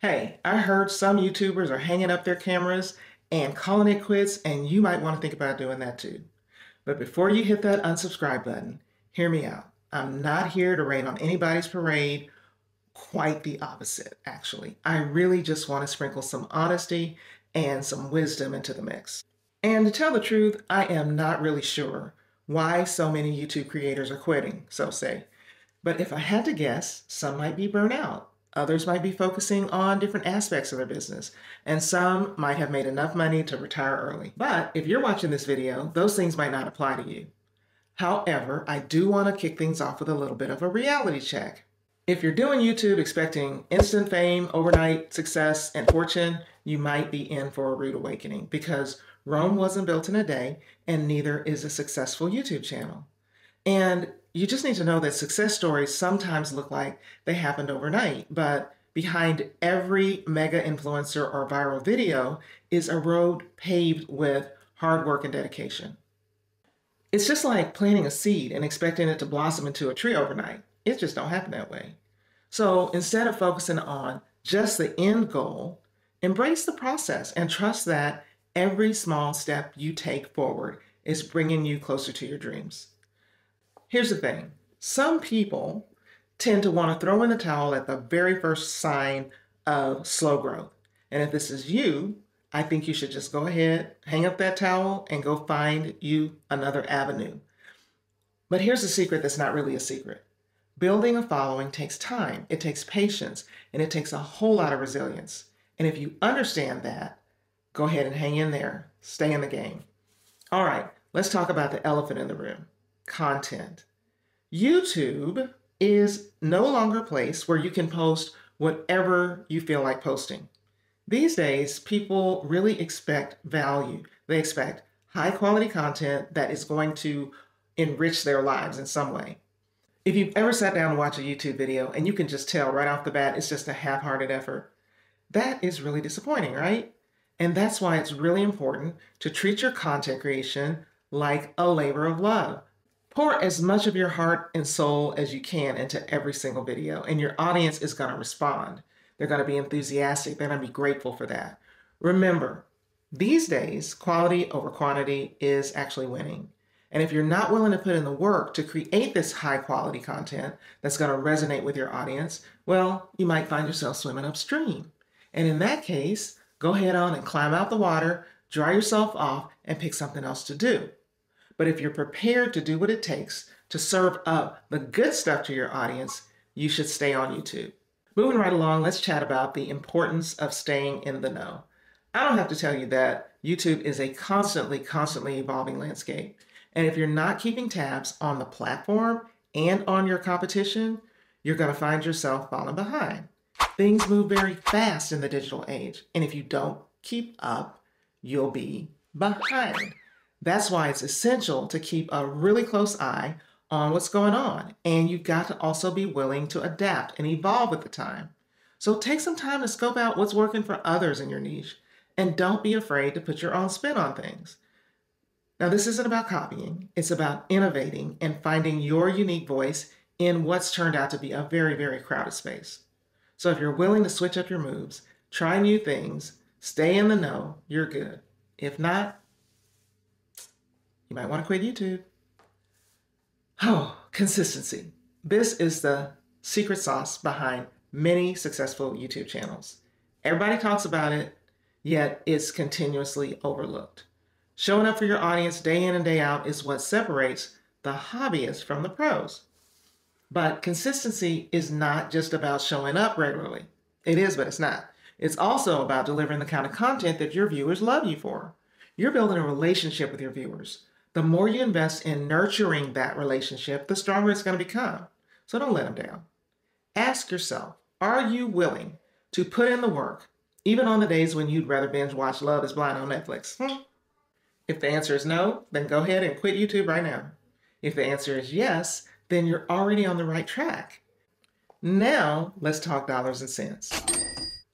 Hey, I heard some YouTubers are hanging up their cameras and calling it quits, and you might want to think about doing that too. But before you hit that unsubscribe button, hear me out. I'm not here to rain on anybody's parade. Quite the opposite, actually. I really just want to sprinkle some honesty and some wisdom into the mix. And to tell the truth, I am not really sure why so many YouTube creators are quitting, so say. But if I had to guess, some might be burnt out. Others might be focusing on different aspects of their business, and some might have made enough money to retire early. But if you're watching this video, those things might not apply to you. However, I do want to kick things off with a little bit of a reality check. If you're doing YouTube expecting instant fame, overnight success, and fortune, you might be in for a rude awakening because Rome wasn't built in a day, and neither is a successful YouTube channel. And you just need to know that success stories sometimes look like they happened overnight, but behind every mega influencer or viral video is a road paved with hard work and dedication. It's just like planting a seed and expecting it to blossom into a tree overnight. It just don't happen that way. So instead of focusing on just the end goal, embrace the process and trust that every small step you take forward is bringing you closer to your dreams. Here's the thing. Some people tend to want to throw in the towel at the very first sign of slow growth. And if this is you, I think you should just go ahead, hang up that towel, and go find you another avenue. But here's the secret that's not really a secret. Building a following takes time, it takes patience, and it takes a whole lot of resilience. And if you understand that, go ahead and hang in there. Stay in the game. All right, let's talk about the elephant in the room. Content. YouTube is no longer a place where you can post whatever you feel like posting. These days, people really expect value. They expect high quality content that is going to enrich their lives in some way. If you've ever sat down and watched a YouTube video and you can just tell right off the bat it's just a half-hearted effort, that is really disappointing, right? And that's why it's really important to treat your content creation like a labor of love. Pour as much of your heart and soul as you can into every single video, and your audience is going to respond. They're going to be enthusiastic. They're going to be grateful for that. Remember, these days, quality over quantity is actually winning. And if you're not willing to put in the work to create this high quality content that's going to resonate with your audience, well, you might find yourself swimming upstream. And in that case, go ahead on and climb out the water, dry yourself off, and pick something else to do. But if you're prepared to do what it takes to serve up the good stuff to your audience, you should stay on YouTube. Moving right along, let's chat about the importance of staying in the know. I don't have to tell you that YouTube is a constantly evolving landscape. And if you're not keeping tabs on the platform and on your competition, you're going to find yourself falling behind. Things move very fast in the digital age. And if you don't keep up, you'll be behind. That's why it's essential to keep a really close eye on what's going on. And you've got to also be willing to adapt and evolve with the time. So take some time to scope out what's working for others in your niche. And don't be afraid to put your own spin on things. Now, this isn't about copying. It's about innovating and finding your unique voice in what's turned out to be a very crowded space. So if you're willing to switch up your moves, try new things, stay in the know, you're good. If not, you might want to quit YouTube. Oh, consistency. This is the secret sauce behind many successful YouTube channels. Everybody talks about it, yet it's continuously overlooked. Showing up for your audience day in and day out is what separates the hobbyists from the pros. But consistency is not just about showing up regularly. It is, but it's not. It's also about delivering the kind of content that your viewers love you for. You're building a relationship with your viewers. The more you invest in nurturing that relationship, the stronger it's going to become. So don't let them down. Ask yourself, are you willing to put in the work, even on the days when you'd rather binge watch Love is Blind on Netflix? If the answer is no, then go ahead and quit YouTube right now. If the answer is yes, then you're already on the right track. Now, let's talk dollars and cents.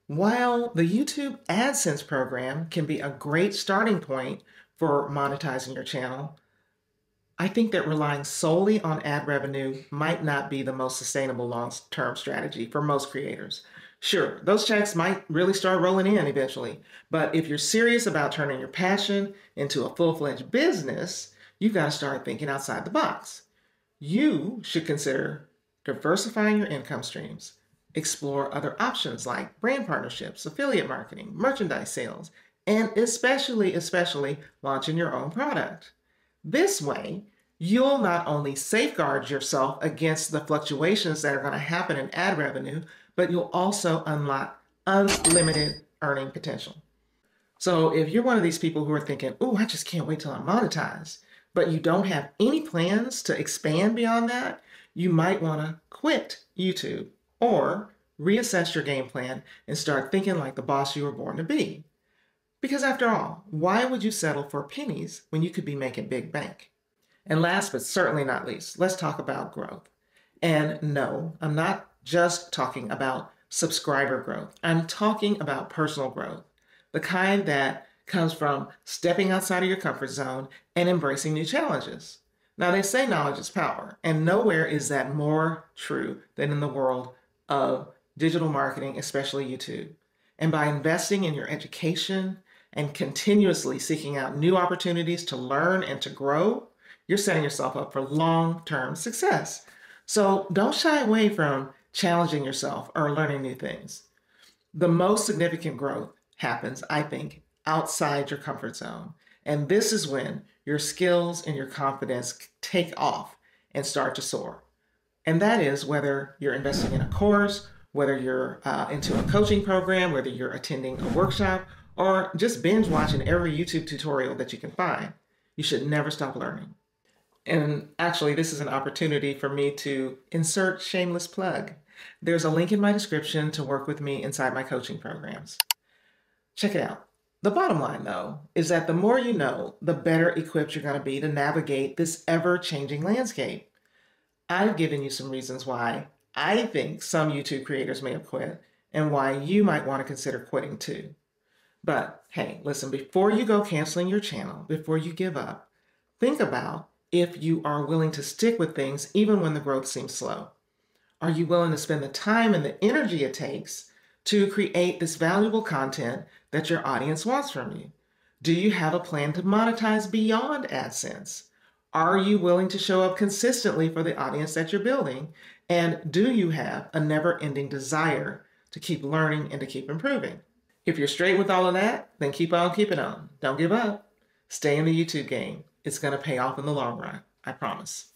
While the YouTube AdSense program can be a great starting point for monetizing your channel, I think that relying solely on ad revenue might not be the most sustainable long-term strategy for most creators. Sure, those checks might really start rolling in eventually, but if you're serious about turning your passion into a full-fledged business, you've got to start thinking outside the box. You should consider diversifying your income streams, explore other options like brand partnerships, affiliate marketing, merchandise sales, and especially launching your own product. This way, you'll not only safeguard yourself against the fluctuations that are going to happen in ad revenue, but you'll also unlock unlimited earning potential. So if you're one of these people who are thinking, oh, I just can't wait till I'm monetized, but you don't have any plans to expand beyond that, you might want to quit YouTube or reassess your game plan and start thinking like the boss you were born to be. Because after all, why would you settle for pennies when you could be making big bank? And last but certainly not least, let's talk about growth. And no, I'm not just talking about subscriber growth. I'm talking about personal growth, the kind that comes from stepping outside of your comfort zone and embracing new challenges. Now, they say knowledge is power, and nowhere is that more true than in the world of digital marketing, especially YouTube. And by investing in your education and continuously seeking out new opportunities to learn and to grow, you're setting yourself up for long-term success. So don't shy away from challenging yourself or learning new things. The most significant growth happens, I think, outside your comfort zone. And this is when your skills and your confidence take off and start to soar. And that is whether you're investing in a course, whether you're into a coaching program, whether you're attending a workshop, or just binge watching every YouTube tutorial that you can find. You should never stop learning. And actually, this is an opportunity for me to insert shameless plug. There's a link in my description to work with me inside my coaching programs. Check it out. The bottom line, though, is that the more you know, the better equipped you're going to be to navigate this ever-changing landscape. I've given you some reasons why I think some YouTube creators may have quit and why you might want to consider quitting too. But hey, listen, before you go canceling your channel, before you give up, think about if you are willing to stick with things even when the growth seems slow. Are you willing to spend the time and the energy it takes to create this valuable content that your audience wants from you? Do you have a plan to monetize beyond AdSense? Are you willing to show up consistently for the audience that you're building? And do you have a never-ending desire to keep learning and to keep improving? If you're straight with all of that, then keep on keeping on. Don't give up. Stay in the YouTube game. It's going to pay off in the long run. I promise.